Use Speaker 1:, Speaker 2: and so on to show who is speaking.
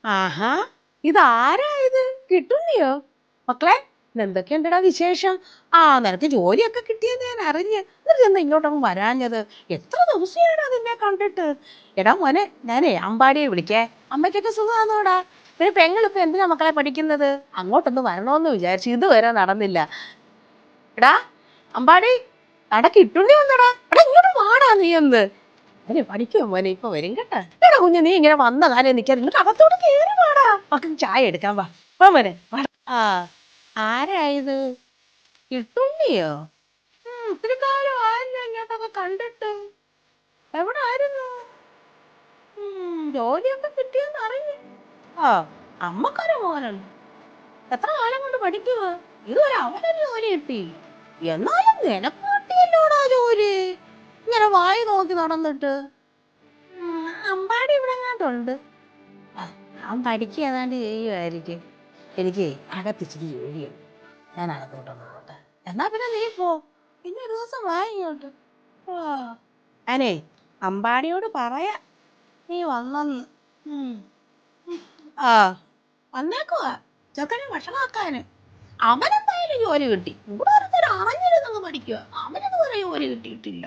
Speaker 1: ആഹാ, ഇതാരാ ഇത്? കിട്ടുന്നിയോ മക്കളെ? എന്തൊക്കെയുണ്ടടാ വിശേഷം? നിനക്ക് ജോലിയൊക്കെ കിട്ടിയെന്ന് ഞാൻ അറിഞ്ഞ്. എന്നിട്ട് എന്താ ഇങ്ങോട്ടൊന്നും വരാഞ്ഞത്? എത്ര ദിവസമായിടാ നിന്നെ കണ്ടിട്ട്. എടാ മോനെ, ഞാനേ അമ്പാടിയെ വിളിക്കേ. അമ്മയ്ക്കൊക്കെ സുഖമാണോടാ? പിന്നെ പെങ്ങളിപ്പോ എന്തിനാ മക്കളെ പഠിക്കുന്നത്? അങ്ങോട്ടൊന്ന് വരണോന്ന് വിചാരിച്ചു, ഇതുവരെ നടന്നില്ല. എടാ അമ്പാടി, എടാ കിട്ടുണ്ണി വന്നടാ. എടാ ഇങ്ങോട്ട് വാടാ നീ ഒന്ന്. അതെ പഠിക്കുമോ മോനെ? ഇപ്പൊ വരും കേട്ടാ. എടാ കുഞ്ഞ്, നീ ഇങ്ങനെ വന്ന കാര്യം നിൽക്കാതെ ഇങ്ങോട്ട് അകത്തോട്ട് കേറി വാടാ. മക്കൾക്ക് ചായ എടുക്കാൻ വാ. വാ മോനെ വാ. ആ ആരായത്? കിട്ടുണ്ണിയോ? ഒത്തിരി കാലം ആയല്ലോ ഇങ്ങോട്ടൊക്കെ കണ്ടിട്ട്. എവിടെ ആയിരുന്നു? ജോലിയൊക്കെ കിട്ടിയെന്ന് അറിഞ്ഞു. ആ അമ്മക്കൊരു മോനുണ്ട്. എത്ര കാലം കൊണ്ട് പഠിക്കുക? ഇതുവരെ അവനൊരു ജോലി കിട്ടി. എന്നാലും നിനക്ക് കിട്ടിയല്ലോടാ ജോലി. ഇങ്ങനെ വായി നോക്കി നടന്നിട്ട്. അമ്പാടി ഇവിടെ എങ്ങാണ്ടുണ്ട്. അവൻ പഠിക്കുക ഏതാണ്ട് ചെയ്യുമായിരിക്കും. എനിക്ക് അകത്തിച്ചിരി ജോലിയുണ്ട്. ഞാൻ അകത്തോട്ടൊന്ന് പോട്ടെ. എന്നാ പിന്നെ നീ പോ. പിന്നെ ഒരു ദിവസം വാ ഇങ്ങോട്ട്. ആ ഞാനേ അമ്പാടിയോട് പറയാ നീ വന്നെന്ന്. ഉം. ആ വന്നേക്കുവാ ചെക്കനെ ഭക്ഷണമാക്കാന്. അവനെന്തായാലും ജോലി കിട്ടി. ഇവിടെ ഒരുത്തർ അറിഞ്ഞിരുന്നങ്ങ് പഠിക്കുക. അവനിതുവരെ ജോലി കിട്ടിയിട്ടില്ല.